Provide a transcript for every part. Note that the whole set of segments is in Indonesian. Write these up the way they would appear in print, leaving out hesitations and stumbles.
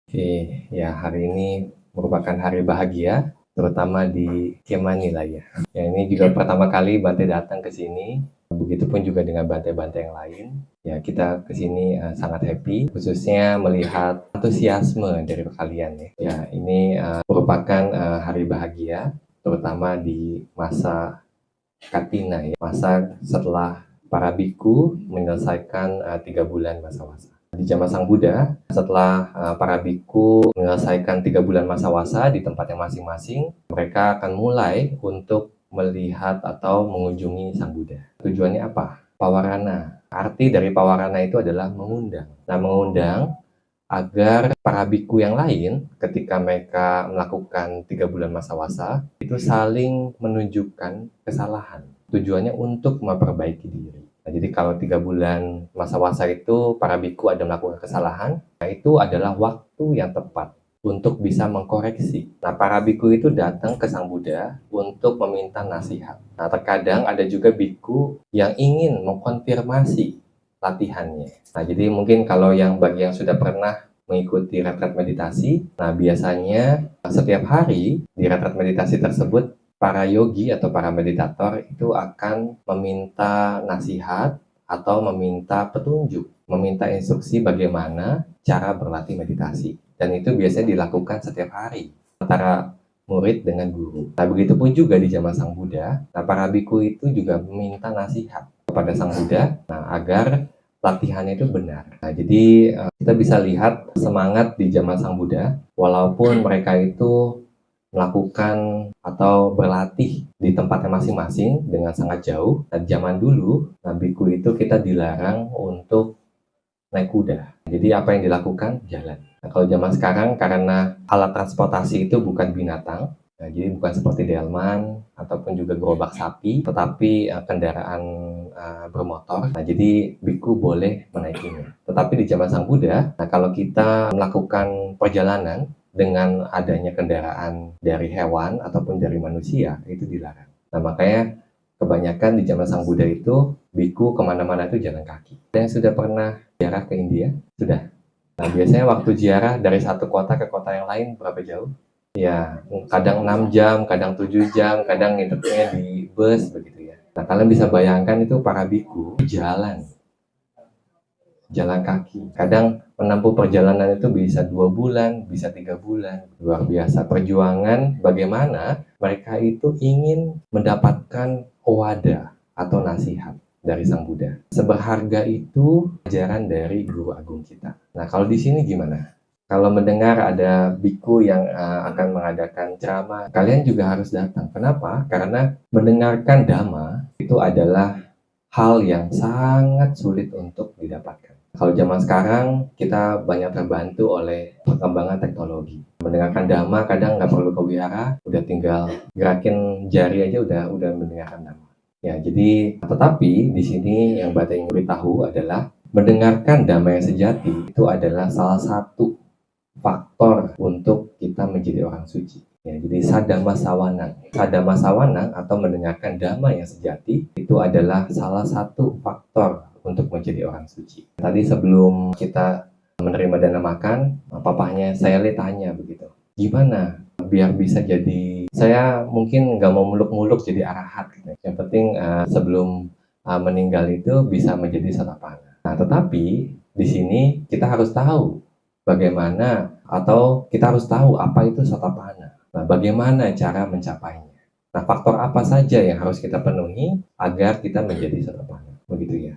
Oke, ya hari ini merupakan hari bahagia, terutama di Kemani lah ya. Ya ini juga pertama kali Bante datang ke sini, begitupun juga dengan Bante-Bante yang lain. Ya kita ke sini sangat happy, khususnya melihat antusiasme dari kalian ya. Ya ini merupakan hari bahagia, terutama di masa Katina ya, masa setelah para biku menyelesaikan 3 bulan masa-wasa. Di zaman Sang Buddha, setelah para biku menyelesaikan 3 bulan masa wasa di tempatnya masing-masing, mereka akan mulai untuk melihat atau mengunjungi Sang Buddha. Tujuannya apa? Pawarana. Arti dari pawarana itu adalah mengundang. Nah, mengundang agar para biku yang lain ketika mereka melakukan 3 bulan masa wasa itu saling menunjukkan kesalahan. Tujuannya untuk memperbaiki diri. Nah, jadi kalau 3 bulan masa wasa itu para biku ada melakukan kesalahan, nah itu adalah waktu yang tepat untuk bisa mengkoreksi. Nah, para biku itu datang ke Sang Buddha untuk meminta nasihat. Nah, terkadang ada juga biku yang ingin mengkonfirmasi latihannya. Nah, jadi mungkin kalau bagi yang sudah pernah mengikuti retret meditasi, nah biasanya setiap hari di retret meditasi tersebut para yogi atau para meditator itu akan meminta nasihat atau meminta petunjuk, meminta instruksi bagaimana cara berlatih meditasi. Dan itu biasanya dilakukan setiap hari antara murid dengan guru. Nah, begitupun juga di zaman Sang Buddha, nah para biku itu juga meminta nasihat kepada Sang Buddha, nah agar latihannya itu benar. Nah, jadi kita bisa lihat semangat di zaman Sang Buddha, walaupun mereka itu melakukan atau berlatih di tempatnya masing-masing dengan sangat jauh. Nah, zaman dulu, nah, biku itu kita dilarang untuk naik kuda. Jadi apa yang dilakukan? Jalan. Nah, kalau zaman sekarang karena alat transportasi itu bukan binatang, nah, jadi bukan seperti delman ataupun juga gerobak sapi, tetapi kendaraan bermotor. Nah, jadi biku boleh menaikinya. Tetapi di zaman Sang Buddha, nah kalau kita melakukan perjalanan dengan adanya kendaraan dari hewan ataupun dari manusia, itu dilarang. Nah, makanya kebanyakan di zaman Sang Buddha itu biku kemana-mana itu jalan kaki. Dan sudah pernah ziarah ke India? Sudah. Nah, biasanya waktu ziarah dari satu kota ke kota yang lain berapa jauh? Ya, kadang 6 jam, kadang 7 jam, kadang ngidupnya di bus begitu ya. Nah, kalian bisa bayangkan itu para biku jalan kaki. Kadang menempuh perjalanan itu bisa 2 bulan, bisa 3 bulan. Luar biasa perjuangan bagaimana mereka itu ingin mendapatkan owada atau nasihat dari Sang Buddha. Seberharga itu ajaran dari Guru Agung kita. Nah, kalau di sini gimana? Kalau mendengar ada biku yang akan mengadakan ceramah, kalian juga harus datang. Kenapa? Karena mendengarkan dhamma itu adalah hal yang sangat sulit untuk didapatkan. Kalau zaman sekarang, kita banyak terbantu oleh perkembangan teknologi. Mendengarkan dhamma kadang nggak perlu ke wihara, udah tinggal gerakin jari aja udah mendengarkan dhamma. Ya, jadi tetapi di sini yang Bata ingin beritahu adalah mendengarkan dhamma yang sejati itu adalah salah satu faktor untuk kita menjadi orang suci. Ya, jadi sadama sawanang. Sadama sawanang atau mendengarkan dhamma yang sejati itu adalah salah satu faktor untuk menjadi orang suci. Tadi sebelum kita menerima dana makan, papahnya saya tanya begitu, gimana biar bisa jadi, saya mungkin nggak mau muluk-muluk jadi arahat gitu. Yang penting sebelum meninggal itu bisa menjadi satapana. Nah, tetapi di sini kita harus tahu bagaimana, atau kita harus tahu apa itu satapana. Nah, bagaimana cara mencapainya. Nah, faktor apa saja yang harus kita penuhi agar kita menjadi satapana. Begitu ya.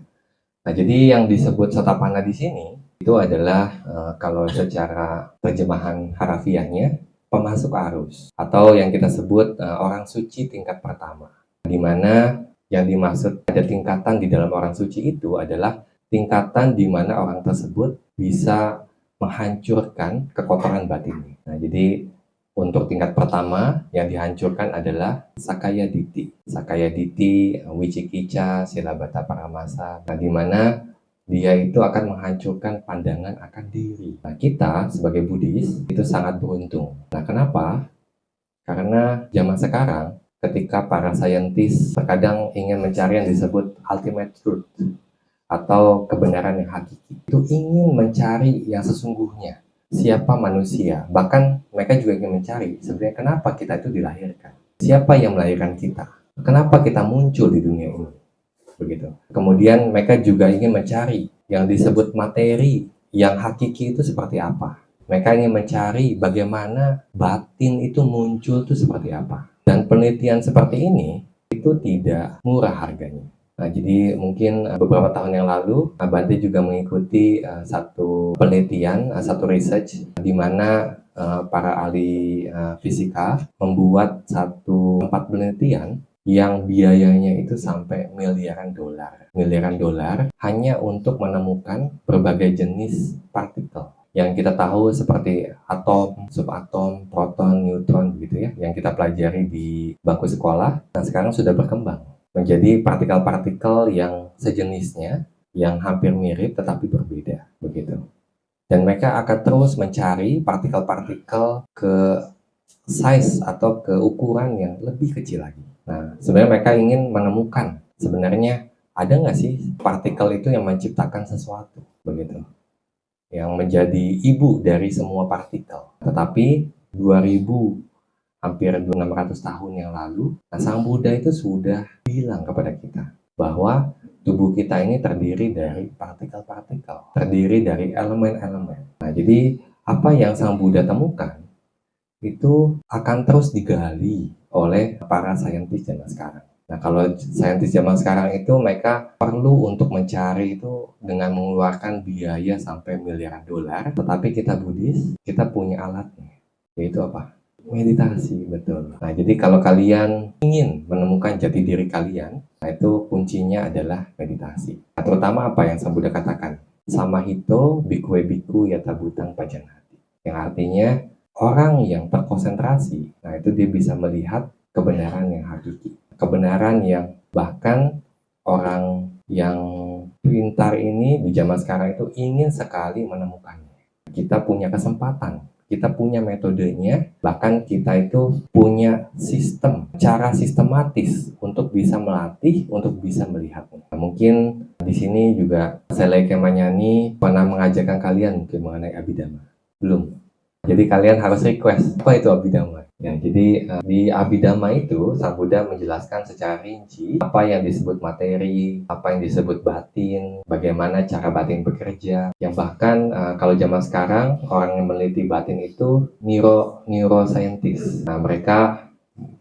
Nah, jadi yang disebut satapana di sini itu adalah kalau secara terjemahan harafiahnya pemasuk arus atau yang kita sebut orang suci tingkat pertama. Di mana yang dimaksud ada tingkatan di dalam orang suci itu adalah tingkatan di mana orang tersebut bisa menghancurkan kekotoran batinnya. Nah, jadi untuk tingkat pertama yang dihancurkan adalah Sakaya Diti. Sakaya Diti, Wicikica, Silabata Paramasa. Nah, di mana dia itu akan menghancurkan pandangan akan diri. Nah, kita sebagai Buddhis itu sangat beruntung. Nah, kenapa? Karena zaman sekarang ketika para saintis terkadang ingin mencari yang disebut ultimate truth atau kebenaran yang hakiki, itu ingin mencari yang sesungguhnya, siapa manusia. Bahkan mereka juga ingin mencari sebenarnya kenapa kita itu dilahirkan. Siapa yang melahirkan kita? Kenapa kita muncul di dunia ini? Begitu. Kemudian mereka juga ingin mencari yang disebut materi, yang hakiki itu seperti apa. Mereka ingin mencari bagaimana batin itu muncul itu seperti apa. Dan penelitian seperti ini itu tidak murah harganya. Nah, jadi mungkin beberapa tahun yang lalu Bante juga mengikuti satu penelitian, satu research di mana para ahli fisika membuat satu tempat penelitian yang biayanya itu sampai miliaran dolar. Miliaran dolar hanya untuk menemukan berbagai jenis partikel yang kita tahu seperti atom, subatom, proton, neutron gitu ya, yang kita pelajari di bangku sekolah. Nah, sekarang sudah berkembang menjadi partikel-partikel yang sejenisnya, yang hampir mirip tetapi berbeda, begitu. Dan mereka akan terus mencari partikel-partikel ke size atau ke ukuran yang lebih kecil lagi. Nah, sebenarnya mereka ingin menemukan sebenarnya ada nggak sih partikel itu yang menciptakan sesuatu, begitu, yang menjadi ibu dari semua partikel. Tetapi 2000 hampir 600 tahun yang lalu, Sang Buddha itu sudah bilang kepada kita bahwa tubuh kita ini terdiri dari partikel-partikel, terdiri dari elemen-elemen. Nah, jadi apa yang Sang Buddha temukan itu akan terus digali oleh para saintis zaman sekarang. Nah, kalau saintis zaman sekarang itu mereka perlu untuk mencari itu dengan mengeluarkan biaya sampai miliaran dolar, tetapi kita Buddhis, kita punya alatnya, yaitu apa? Meditasi, betul. Nah, jadi kalau kalian ingin menemukan jati diri kalian, nah itu kuncinya adalah meditasi. Nah, terutama apa yang Sang Buddha katakan, samahito bhikkhu bhikkhu yata bhutang pajanati. Yang artinya, orang yang terkonsentrasi, nah itu dia bisa melihat kebenaran yang hakiki. Kebenaran yang bahkan orang yang pintar ini di zaman sekarang itu ingin sekali menemukannya. Kita punya kesempatan, kita punya metodenya, bahkan kita itu punya sistem, cara sistematis untuk bisa melatih, untuk bisa melihatnya. Nah, mungkin di sini juga Seleke Manyani pernah mengajarkan kalian mungkin mengenai Abhidhamma. Belum. Jadi kalian harus request, apa itu Abhidhamma? Ya, jadi di Abhidhamma itu Sang Buddha menjelaskan secara rinci apa yang disebut materi, apa yang disebut batin, bagaimana cara batin bekerja. Yang bahkan kalau zaman sekarang orang yang meneliti batin itu neuroscientist. Nah, mereka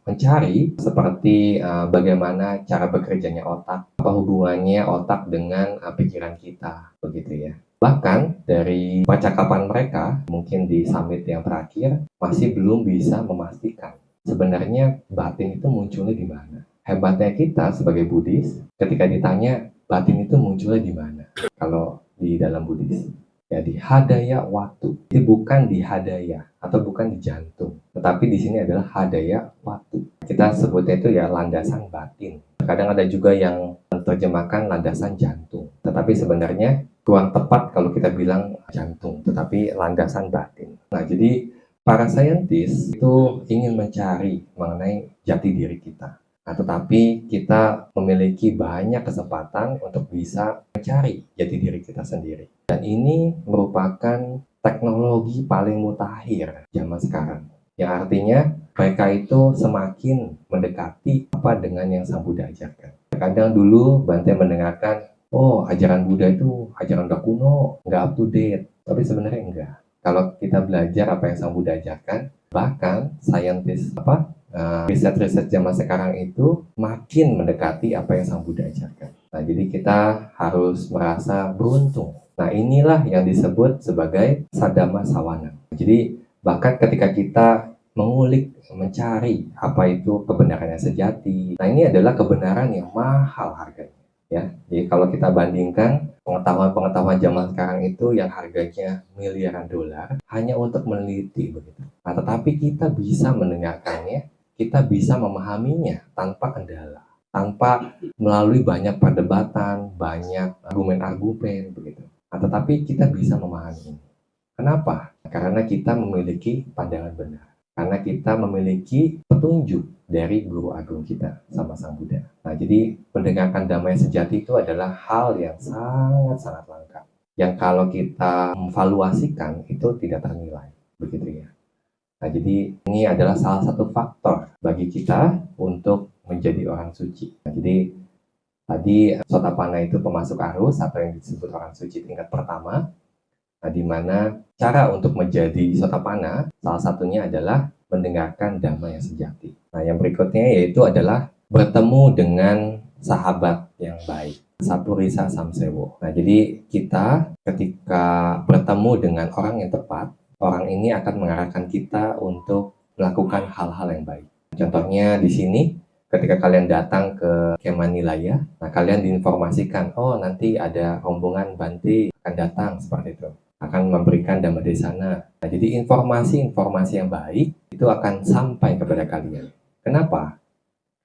mencari seperti bagaimana cara bekerjanya otak, apa hubungannya otak dengan pikiran kita, begitu ya. Bahkan dari percakapan mereka, mungkin di summit yang terakhir, masih belum bisa memastikan sebenarnya batin itu munculnya di mana. Hebatnya kita sebagai Buddhis, ketika ditanya batin itu munculnya di mana, kalau di dalam Buddhis, ya di hadaya watu. Jadi bukan di hadaya atau bukan di jantung, tetapi di sini adalah hadaya watu. Kita sebutnya itu ya landasan batin. Kadang ada juga yang menerjemahkan landasan jantung, tetapi sebenarnya kurang tepat kalau kita bilang jantung, tetapi landasan batin. Nah, jadi para saintis itu ingin mencari mengenai jati diri kita. Nah, tetapi kita memiliki banyak kesempatan untuk bisa mencari jati diri kita sendiri. Dan ini merupakan teknologi paling mutakhir zaman sekarang. Yang artinya mereka itu semakin mendekati apa dengan yang Sang Buddha ajarkan. Kadang dulu Bante mendengarkan, oh ajaran Buddha itu ajaran udah kuno, nggak up to date. Tapi sebenarnya enggak. Kalau kita belajar apa yang Sang Buddha ajarkan, bahkan saintis riset-riset zaman sekarang itu makin mendekati apa yang Sang Buddha ajarkan. Nah, jadi kita harus merasa beruntung. Nah, inilah yang disebut sebagai Saddhamma Sawana. Jadi bahkan ketika kita mengulik, mencari apa itu kebenaran yang sejati, nah ini adalah kebenaran yang mahal harganya. Ya, jadi kalau kita bandingkan pengetahuan-pengetahuan zaman sekarang itu yang harganya miliaran dolar hanya untuk meneliti begitu. Nah, tetapi kita bisa mendengarkannya, kita bisa memahaminya tanpa kendala, tanpa melalui banyak perdebatan, banyak argumen-argumen begitu. Nah, tetapi kita bisa memahami. Kenapa? Karena kita memiliki pandangan benar. Karena kita memiliki petunjuk dari guru agung kita sama Sang Buddha. Nah, jadi mendengarkan damai sejati itu adalah hal yang sangat-sangat langka. yang kalau kita valuasikan itu tidak ternilai, begitu ya. Nah, jadi ini adalah salah satu faktor bagi kita untuk menjadi orang suci. Nah, jadi tadi Sotapanna itu pemasuk arus atau yang disebut orang suci tingkat pertama. Nah, di mana cara untuk menjadi Sotapanna salah satunya adalah mendengarkan dhamma yang sejati. Nah, yang berikutnya yaitu adalah bertemu dengan sahabat yang baik. Sapurisa Samsewo. Nah, jadi kita ketika bertemu dengan orang yang tepat, orang ini akan mengarahkan kita untuk melakukan hal-hal yang baik. Contohnya di sini, ketika kalian datang ke Kemanilaya, nah kalian diinformasikan, oh nanti ada rombongan Bante akan datang seperti itu, akan memberikan Dhamma Desana. Nah, jadi informasi-informasi yang baik itu akan sampai kepada kalian. Kenapa?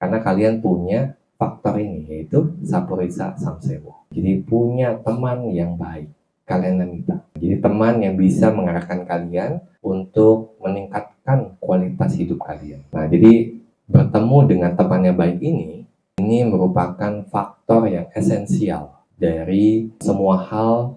Karena kalian punya faktor ini, yaitu Sapurisa Samsewo. Jadi punya teman yang baik, kalian minta. Jadi teman yang bisa mengarahkan kalian untuk meningkatkan kualitas hidup kalian. Nah, jadi bertemu dengan teman yang baik ini merupakan faktor yang esensial dari semua hal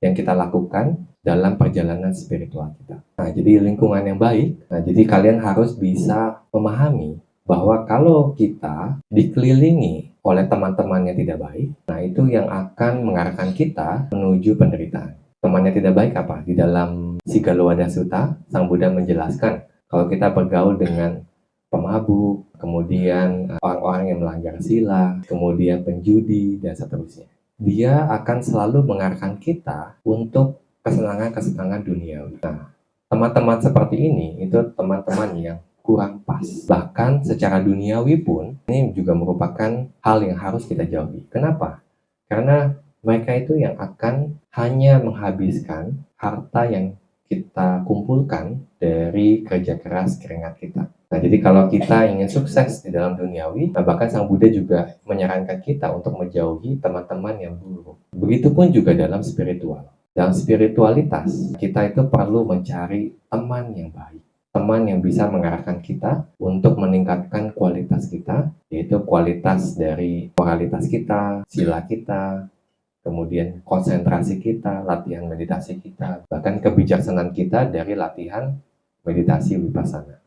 yang kita lakukan dalam perjalanan spiritual kita. Nah, jadi lingkungan yang baik, nah jadi kalian harus bisa memahami bahwa kalau kita dikelilingi oleh teman-teman yang tidak baik, nah itu yang akan mengarahkan kita menuju penderitaan. Teman yang tidak baik apa? Di dalam Sigalowada Sutta, Sang Buddha menjelaskan kalau kita bergaul dengan pemabuk, kemudian orang-orang yang melanggar sila, kemudian penjudi, dan seterusnya. Dia akan selalu mengarahkan kita untuk kesenangan-kesenangan duniawi. Nah, teman-teman seperti ini itu teman-teman yang kurang pas. Bahkan secara duniawi pun, ini juga merupakan hal yang harus kita jauhi. Kenapa? Karena mereka itu yang akan hanya menghabiskan harta yang kita kumpulkan dari kerja keras keringat kita. Nah, jadi kalau kita ingin sukses di dalam duniawi, nah bahkan Sang Buddha juga menyarankan kita untuk menjauhi teman-teman yang buruk. Begitupun juga dalam spiritual. Dalam spiritualitas, kita itu perlu mencari teman yang baik. Teman yang bisa mengarahkan kita untuk meningkatkan kualitas kita, yaitu kualitas dari moralitas kita, sila kita, kemudian konsentrasi kita, latihan meditasi kita, bahkan kebijaksanaan kita dari latihan meditasi vipassana.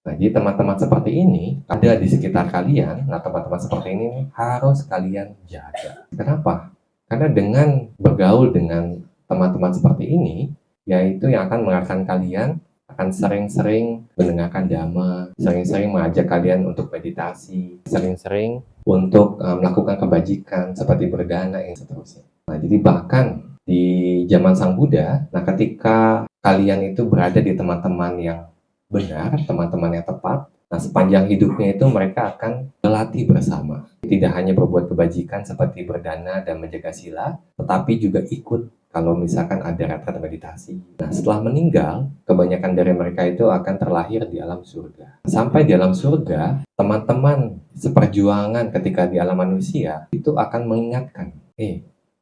Nah, jadi teman-teman seperti ini ada di sekitar kalian. Nah, teman-teman seperti ini harus kalian jaga. Kenapa? Karena dengan bergaul dengan teman-teman seperti ini, yaitu yang akan mengarahkan kalian akan sering-sering mendengarkan dhamma, sering-sering mengajak kalian untuk meditasi, sering-sering untuk melakukan kebajikan seperti berdana dan seterusnya. Nah, jadi bahkan di zaman Sang Buddha, nah ketika kalian itu berada di teman-teman yang benar, teman-teman yang tepat, nah sepanjang hidupnya itu mereka akan berlatih bersama. Tidak hanya berbuat kebajikan seperti berdana dan menjaga sila, tetapi juga ikut kalau misalkan ada retret meditasi. Nah, setelah meninggal, kebanyakan dari mereka itu akan terlahir di alam surga. Sampai di alam surga, teman-teman seperjuangan ketika di alam manusia itu akan mengingatkan,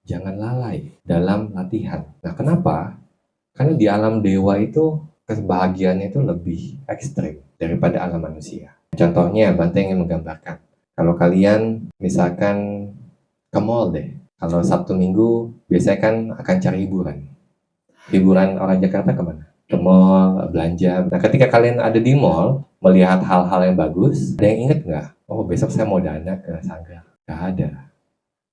jangan lalai dalam latihan. Nah, kenapa? Karena di alam dewa itu kebahagiaannya itu lebih ekstrim daripada alam manusia. Contohnya, Bante ingin menggambarkan. Kalau kalian misalkan ke mall deh, kalau Sabtu Minggu biasanya kan akan cari hiburan. Hiburan orang Jakarta kemana? Ke mall, belanja. Nah, ketika kalian ada di mall, melihat hal-hal yang bagus, ada yang inget nggak? Oh, besok saya mau dana ke Sanggar. Nggak ada.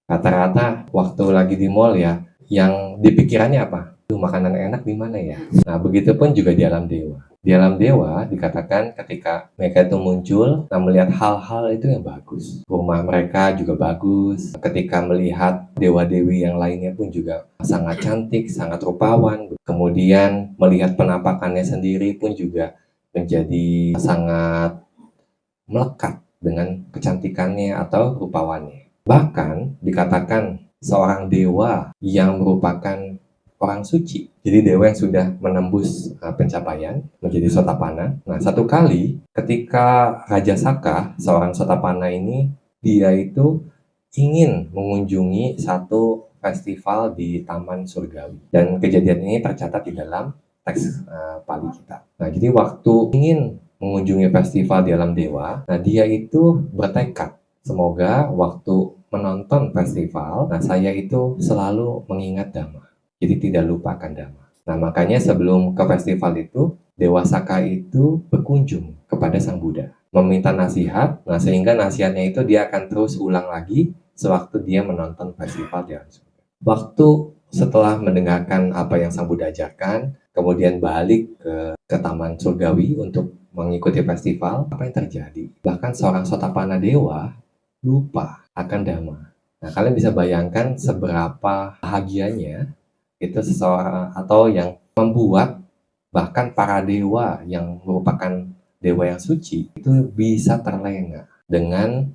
Rata-rata waktu lagi di mall ya, yang dipikirannya apa? Makanan enak di mana ya? Nah, begitupun juga di alam dewa. Di alam dewa dikatakan ketika mereka itu muncul, nah melihat hal-hal itu yang bagus. Rumah mereka juga bagus. Ketika melihat dewa-dewi yang lainnya pun juga sangat cantik, sangat rupawan. Kemudian melihat penampakannya sendiri pun juga menjadi sangat melekat dengan kecantikannya atau rupawannya. Bahkan dikatakan seorang dewa yang merupakan orang suci. Jadi dewa yang sudah menembus pencapaian menjadi Sotapanna. Nah, satu kali ketika Raja Saka, seorang Sotapanna ini, dia itu ingin mengunjungi satu festival di Taman Surgawi. Dan kejadian ini tercatat di dalam teks Pali kita. Nah, jadi waktu ingin mengunjungi festival di alam dewa, nah dia itu bertekad, semoga waktu menonton festival, nah saya itu selalu mengingat Dhamma. jadi tidak lupa akan Dhamma. Nah, makanya sebelum ke festival itu, Dewa Saka itu berkunjung kepada Sang Buddha, meminta nasihat. Nah, sehingga nasihatnya itu dia akan terus ulang lagi sewaktu dia menonton festival di alam surga. Waktu setelah mendengarkan apa yang Sang Buddha ajarkan, kemudian balik ke Taman Surgawi untuk mengikuti festival, apa yang terjadi? Bahkan seorang Sotapanna Dewa lupa akan Dhamma. Nah, kalian bisa bayangkan seberapa bahagianya itu seseorang atau yang membuat bahkan para dewa yang merupakan dewa yang suci itu bisa terlena dengan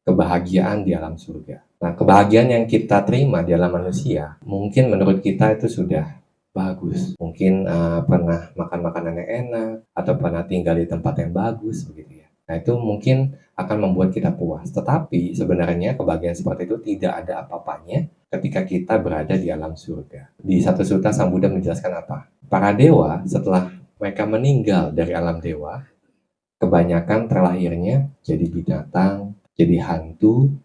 kebahagiaan di alam surga. Nah, kebahagiaan yang kita terima di alam manusia mungkin menurut kita itu sudah bagus. Mungkin pernah makan makanan yang enak atau pernah tinggal di tempat yang bagus begitu ya. Nah, itu mungkin akan membuat kita puas. Tetapi sebenarnya kebahagiaan seperti itu tidak ada apa-apanya ketika kita berada di alam surga. Di satu sutta Sang Buddha menjelaskan apa? Para dewa setelah mereka meninggal dari alam dewa, kebanyakan terlahirnya jadi binatang, jadi hantu,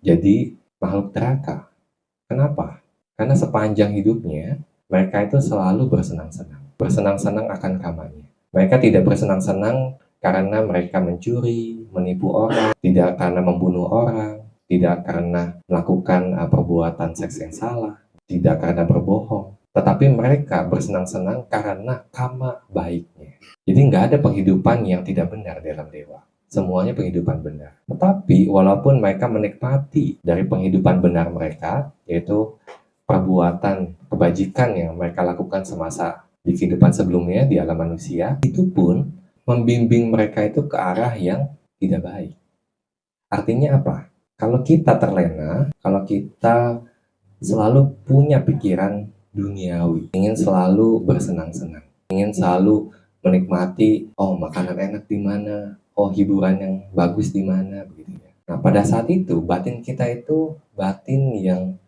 jadi makhluk neraka. Kenapa? Karena sepanjang hidupnya mereka itu selalu bersenang-senang. Bersenang-senang akan kamanya. Mereka tidak bersenang-senang karena mereka mencuri, menipu orang, tidak karena membunuh orang, tidak karena melakukan perbuatan seks yang salah, tidak karena berbohong. Tetapi mereka bersenang-senang karena kama baiknya. Jadi nggak ada penghidupan yang tidak benar dalam dewa. Semuanya penghidupan benar. Tetapi walaupun mereka menikmati dari penghidupan benar mereka, yaitu perbuatan kebajikan yang mereka lakukan semasa di kehidupan sebelumnya di alam manusia, itu pun membimbing mereka itu ke arah yang tidak baik. Artinya apa? Kalau kita terlena, kalau kita selalu punya pikiran duniawi, ingin selalu bersenang-senang, ingin selalu menikmati, oh makanan enak di mana, oh hiburan yang bagus di mana, begitu ya. Nah, pada saat itu batin kita itu batin yang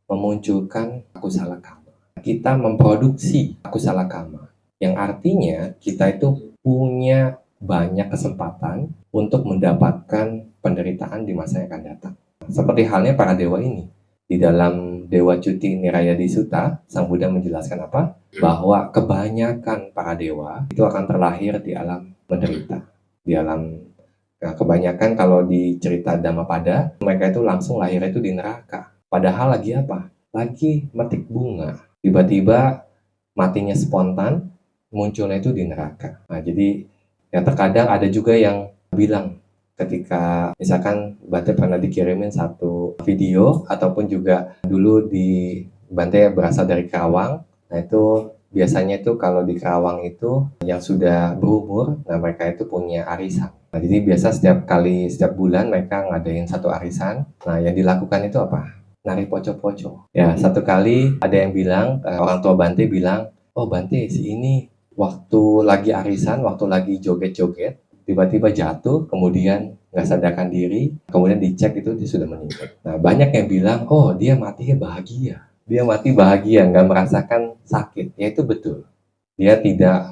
memunculkan akusala kama. Kita memproduksi akusala kama, yang artinya kita itu punya banyak kesempatan untuk mendapatkan penderitaan di masa yang akan datang. Seperti halnya para dewa ini. Di dalam Dewa Cuti Nirayadi Sutta, Sang Buddha menjelaskan apa? Bahwa kebanyakan para dewa itu akan terlahir di alam menderita. Di alam, nah, kebanyakan kalau di cerita Dhammapada, mereka itu langsung lahir itu di neraka. Padahal lagi apa? Lagi metik bunga. Tiba-tiba matinya spontan, munculnya itu di neraka. Nah, jadi ya terkadang ada juga yang bilang, ketika misalkan Bante pernah dikirimin satu video ataupun juga dulu di Bante berasal dari Karawang. Nah, itu biasanya itu kalau di Karawang itu yang sudah berumur, nah mereka itu punya arisan. Nah, jadi biasa setiap bulan mereka ngadain satu arisan. Nah, yang dilakukan itu apa? Nari poco-poco. Ya, satu kali ada yang bilang, orang tua Bante bilang, oh Bante si ini waktu lagi arisan, waktu lagi joget-joget, tiba-tiba jatuh, kemudian nggak sadarkan diri, kemudian dicek itu dia sudah meninggal. Nah, banyak yang bilang, oh dia matinya bahagia. Dia mati bahagia, nggak merasakan sakit. Ya itu betul. Dia tidak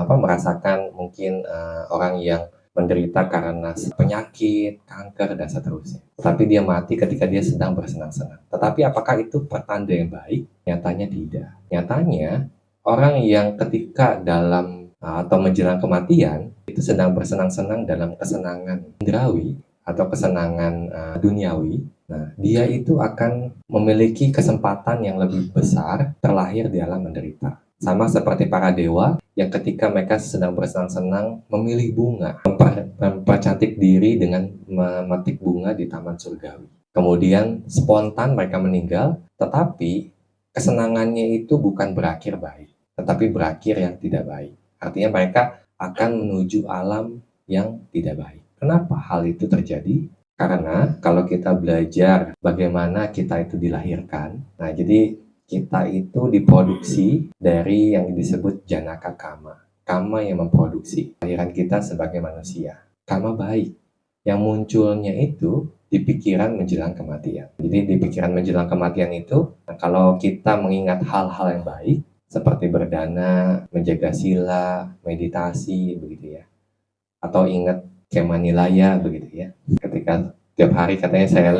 merasakan mungkin orang yang menderita karena penyakit, kanker, dan seterusnya. Tetapi dia mati ketika dia sedang bersenang-senang. Tetapi apakah itu pertanda yang baik? Nyatanya tidak. Nyatanya, orang yang ketika dalam atau menjelang kematian itu sedang bersenang-senang dalam kesenangan indrawi atau kesenangan duniawi. Nah, dia itu akan memiliki kesempatan yang lebih besar terlahir di alam menderita. Sama seperti para dewa yang ketika mereka sedang bersenang-senang memilih bunga, mempercantik diri dengan memetik bunga di taman surgawi. Kemudian spontan mereka meninggal, tetapi kesenangannya itu bukan berakhir baik, tetapi berakhir yang tidak baik. Artinya mereka akan menuju alam yang tidak baik. Kenapa hal itu terjadi? Karena kalau kita belajar bagaimana kita itu dilahirkan, nah jadi kita itu diproduksi dari yang disebut janaka kama. Kama yang memproduksi kelahiran kita sebagai manusia. Kama baik. Yang munculnya itu di pikiran menjelang kematian. Jadi di pikiran menjelang kematian itu, nah, kalau kita mengingat hal-hal yang baik, seperti berdana, menjaga sila, meditasi, begitu ya. Atau ingat kemanilaya, begitu ya. Ketika tiap hari katanya saya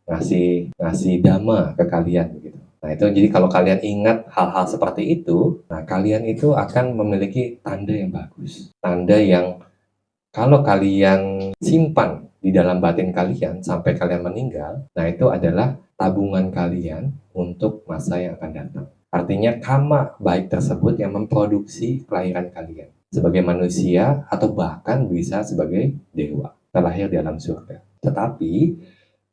ngasih dhamma ke kalian, begitu. Nah, itu jadi kalau kalian ingat hal-hal seperti itu, nah kalian itu akan memiliki tanda yang bagus. Tanda yang kalau kalian simpan di dalam batin kalian sampai kalian meninggal, nah itu adalah tabungan kalian untuk masa yang akan datang. Artinya karma baik tersebut yang memproduksi kelahiran kalian sebagai manusia atau bahkan bisa sebagai dewa terlahir di alam surga. Tetapi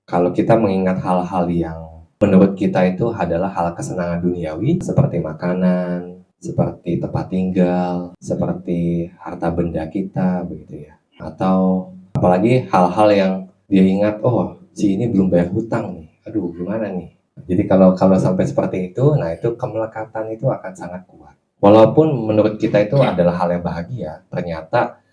kalau kita mengingat hal-hal yang menurut kita itu adalah hal kesenangan duniawi seperti makanan, seperti tempat tinggal, seperti harta benda kita begitu ya. Atau apalagi hal-hal yang dia ingat, oh si ini belum bayar hutang nih, aduh gimana nih. Jadi kalau kalau sampai seperti itu, nah itu kemelekatan itu akan sangat kuat. Walaupun menurut kita itu adalah hal yang bahagia, ternyata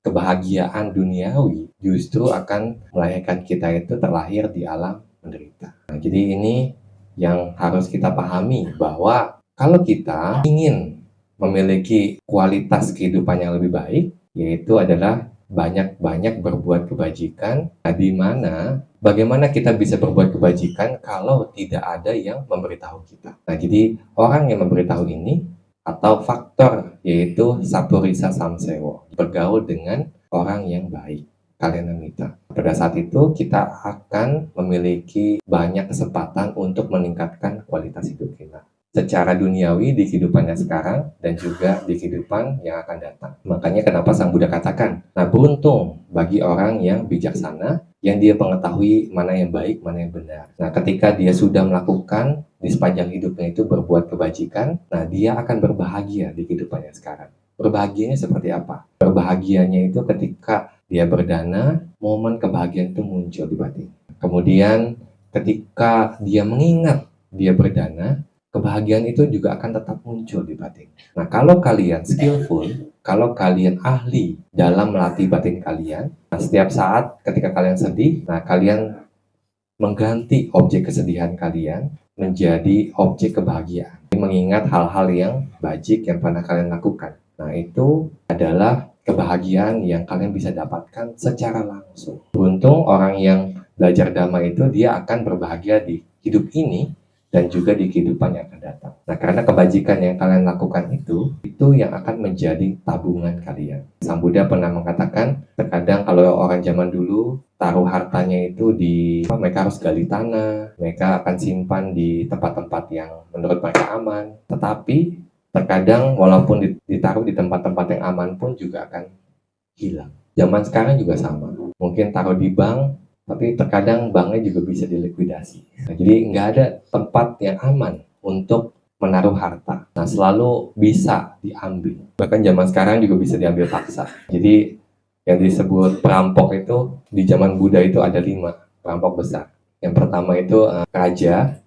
kebahagiaan duniawi justru akan melahirkan kita itu terlahir di alam menderita. Nah, jadi ini yang harus kita pahami bahwa kalau kita ingin memiliki kualitas kehidupan yang lebih baik, yaitu adalah banyak-banyak berbuat kebajikan, nah, di mana bagaimana kita bisa berbuat kebajikan kalau tidak ada yang memberitahu kita. Nah, jadi orang yang memberitahu ini atau faktor yaitu Sapurisa Samsewo, bergaul dengan orang yang baik, Kalyanamita. Pada saat itu kita akan memiliki banyak kesempatan untuk meningkatkan kualitas hidup kita secara duniawi di kehidupannya sekarang dan juga di kehidupan yang akan datang. Makanya kenapa Sang Buddha katakan, nah beruntung bagi orang yang bijaksana yang dia mengetahui mana yang baik, mana yang benar. Nah, ketika dia sudah melakukan di sepanjang hidupnya itu berbuat kebajikan, nah dia akan berbahagia di kehidupannya sekarang. Berbahagianya seperti apa? Berbahagianya itu ketika dia berdana, momen kebahagiaan itu muncul di batin. Kemudian ketika dia mengingat dia berdana, kebahagiaan itu juga akan tetap muncul di batin. Nah, kalau kalian skillful, kalau kalian ahli dalam melatih batin kalian, nah, setiap saat ketika kalian sedih, nah kalian mengganti objek kesedihan kalian menjadi objek kebahagiaan. Mengingat hal-hal yang bajik yang pernah kalian lakukan. Nah, itu adalah kebahagiaan yang kalian bisa dapatkan secara langsung. Beruntung orang yang belajar Dhamma itu dia akan berbahagia di hidup ini dan juga di kehidupan yang akan datang. Nah, karena kebajikan yang kalian lakukan itu yang akan menjadi tabungan kalian. Sang Buddha pernah mengatakan, terkadang kalau orang zaman dulu taruh hartanya itu mereka harus gali tanah, mereka akan simpan di tempat-tempat yang menurut mereka aman. Tetapi terkadang walaupun ditaruh di tempat-tempat yang aman pun juga akan hilang. Zaman sekarang juga sama. Mungkin taruh di bank, tapi terkadang banknya juga bisa dilikuidasi. Nah, jadi nggak ada tempat yang aman untuk menaruh harta. Nah, selalu bisa diambil. Bahkan zaman sekarang juga bisa diambil paksa. Jadi yang disebut perampok itu di zaman Buddha itu ada 5 perampok besar. Yang pertama itu raja,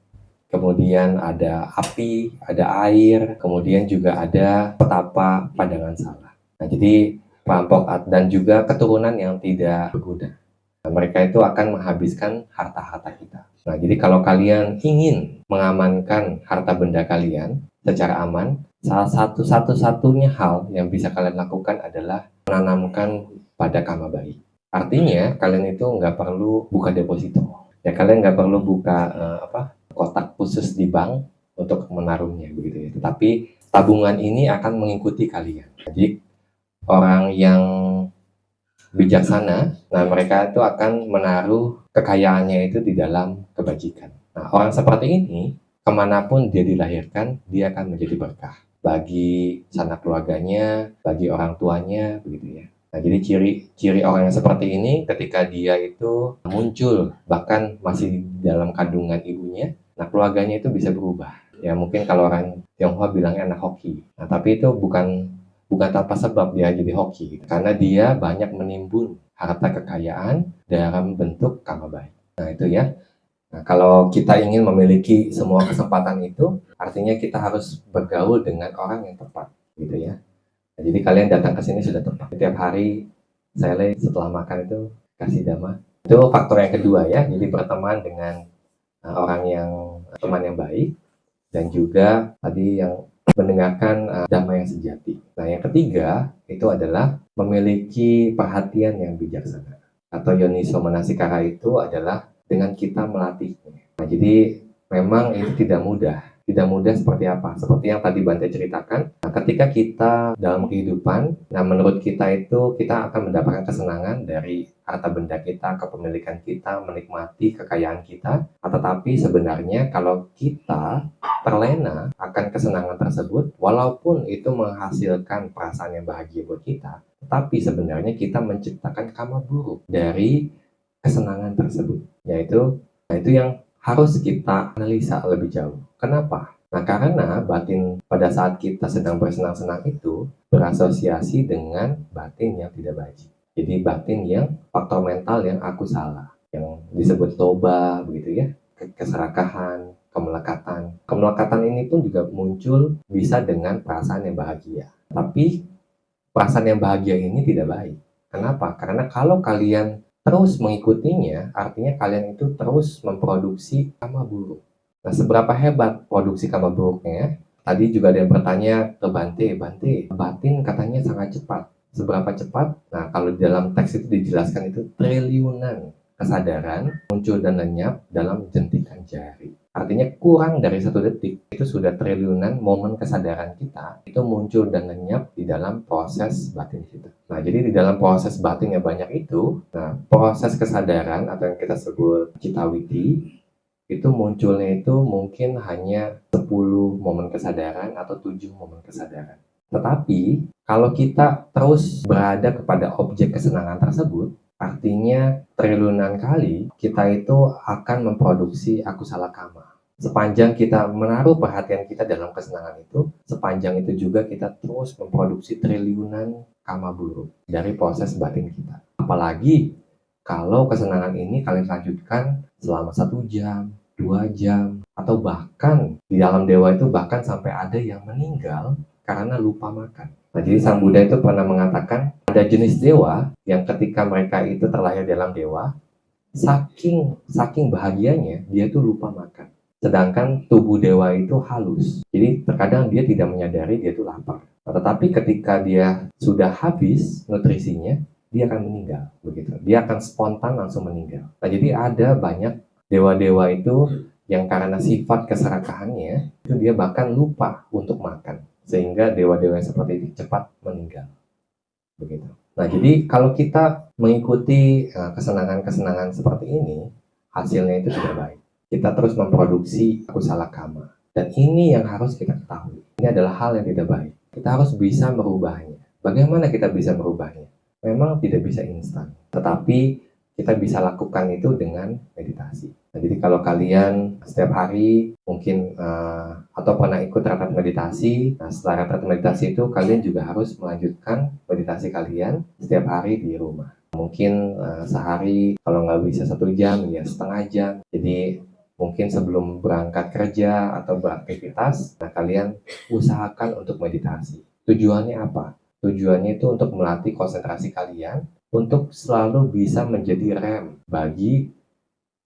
kemudian ada api, ada air, kemudian juga ada petapa pandangan salah. Nah, jadi perampok dan juga keturunan yang tidak berguna. Nah, mereka itu akan menghabiskan harta-harta kita. Nah, jadi kalau kalian ingin mengamankan harta benda kalian secara aman, salah satu-satunya hal yang bisa kalian lakukan adalah menanamkan pada karma baik. Artinya, kalian itu nggak perlu buka deposito. Ya, kalian nggak perlu buka kotak khusus di bank untuk menaruhnya, begitu ya. Tetapi tabungan ini akan mengikuti kalian. Jadi, orang yang bijaksana, nah mereka itu akan menaruh kekayaannya itu di dalam kebajikan. Nah, orang seperti ini, kemanapun dia dilahirkan, dia akan menjadi berkah bagi sanak keluarganya, bagi orang tuanya, begitu ya. Nah, jadi ciri orang yang seperti ini ketika dia itu muncul, bahkan masih dalam kandungan ibunya, nah keluarganya itu bisa berubah. Ya mungkin kalau orang Tionghoa bilangnya anak hoki. Nah, tapi itu bukan tanpa sebab dia jadi hoki, karena dia banyak menimbun harta kekayaan dalam bentuk karma baik. Nah itu ya. Nah, kalau kita ingin memiliki semua kesempatan itu, artinya kita harus bergaul dengan orang yang tepat, gitu ya. Nah, jadi kalian datang ke sini sudah tepat. Setiap hari saya setelah makan itu kasih dhamma. Itu faktor yang kedua ya. Jadi berteman dengan orang yang teman yang baik, dan juga tadi yang mendengarkan dhamma yang sejati. Nah, yang ketiga itu adalah memiliki perhatian yang bijaksana. Atau yoniso manasikara itu adalah dengan kita melatihnya. Nah, jadi memang ini tidak mudah. Tidak mudah seperti apa? Seperti yang tadi Bante ceritakan, nah, ketika kita dalam kehidupan, nah menurut kita itu kita akan mendapatkan kesenangan dari harta benda kita, kepemilikan kita, menikmati kekayaan kita. Tetapi sebenarnya kalau kita terlena akan kesenangan tersebut, walaupun itu menghasilkan perasaan yang bahagia buat kita, tetapi sebenarnya kita menciptakan karma buruk dari kesenangan tersebut, yaitu yang harus kita analisa lebih jauh. Kenapa? Nah, karena batin pada saat kita sedang bersenang-senang itu berasosiasi dengan batin yang tidak baik. Jadi batin yang faktor mental yang aku salah, yang disebut loba begitu ya, keserakahan, kemelekatan. Kemelekatan ini pun juga muncul bisa dengan perasaan yang bahagia. Tapi perasaan yang bahagia ini tidak baik. Kenapa? Karena kalau kalian terus mengikutinya, artinya kalian itu terus memproduksi karma buruk. Nah, seberapa hebat produksi karma buruknya? Tadi juga ada yang bertanya ke Bante, batin katanya sangat cepat. Seberapa cepat? Nah, kalau di dalam teks itu dijelaskan itu triliunan kesadaran muncul dan lenyap dalam jentikan jari. Artinya kurang dari 1 detik itu sudah triliunan momen kesadaran kita itu muncul dan lenyap di dalam proses batin kita. Nah, jadi di dalam proses batin yang banyak itu, nah proses kesadaran atau yang kita sebut citawiti itu munculnya itu mungkin hanya 10 momen kesadaran atau 7 momen kesadaran. Tetapi kalau kita terus berada kepada objek kesenangan tersebut, artinya triliunan kali kita itu akan memproduksi akusala kama. Sepanjang kita menaruh perhatian kita dalam kesenangan itu, sepanjang itu juga kita terus memproduksi triliunan kama buruk dari proses batin kita. Apalagi kalau kesenangan ini kalian lanjutkan selama 1 jam, 2 jam, atau bahkan di dalam dewa itu bahkan sampai ada yang meninggal karena lupa makan. Nah, jadi Sang Buddha itu pernah mengatakan ada jenis dewa yang ketika mereka itu terlahir dalam dewa, saking bahagianya dia tuh lupa makan. Sedangkan tubuh dewa itu halus. Jadi terkadang dia tidak menyadari dia itu lapar. Nah, tetapi ketika dia sudah habis nutrisinya, dia akan meninggal. Begitu. Dia akan spontan langsung meninggal. Nah, jadi ada banyak dewa-dewa itu yang karena sifat keserakahannya, itu dia bahkan lupa untuk makan. Sehingga dewa-dewa yang seperti itu cepat meninggal. Begitu. Nah, jadi kalau kita mengikuti kesenangan-kesenangan seperti ini, hasilnya itu tidak baik. Kita terus memproduksi akusala kama. Dan ini yang harus kita ketahui. Ini adalah hal yang tidak baik. Kita harus bisa merubahnya. Bagaimana kita bisa merubahnya? Memang tidak bisa instan. Tetapi kita bisa lakukan itu dengan meditasi. Nah, jadi kalau kalian setiap hari mungkin atau pernah ikut retret meditasi, nah setelah retret meditasi itu kalian juga harus melanjutkan meditasi kalian setiap hari di rumah. Mungkin sehari kalau nggak bisa 1 jam ya setengah jam. Jadi mungkin sebelum berangkat kerja atau beraktivitas, nah kalian usahakan untuk meditasi. Tujuannya apa? Tujuannya itu untuk melatih konsentrasi kalian untuk selalu bisa menjadi rem bagi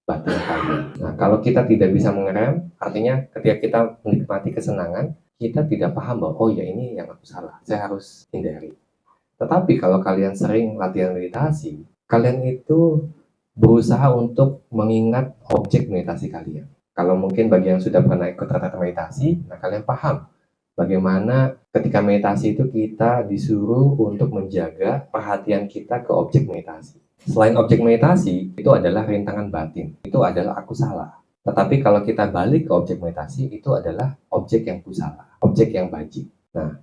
batin kalian. Nah, kalau kita tidak bisa mengerem, artinya ketika kita menikmati kesenangan, kita tidak paham bahwa oh ya ini yang aku salah, saya harus hindari. Tetapi kalau kalian sering latihan meditasi, kalian itu berusaha untuk mengingat objek meditasi kalian. Kalau mungkin bagi yang sudah pernah ikut retret meditasi, nah kalian paham bagaimana ketika meditasi itu kita disuruh untuk menjaga perhatian kita ke objek meditasi. Selain objek meditasi, itu adalah rintangan batin. Itu adalah aku salah. Tetapi kalau kita balik ke objek meditasi, itu adalah objek yang kusala, objek yang bajik. Nah,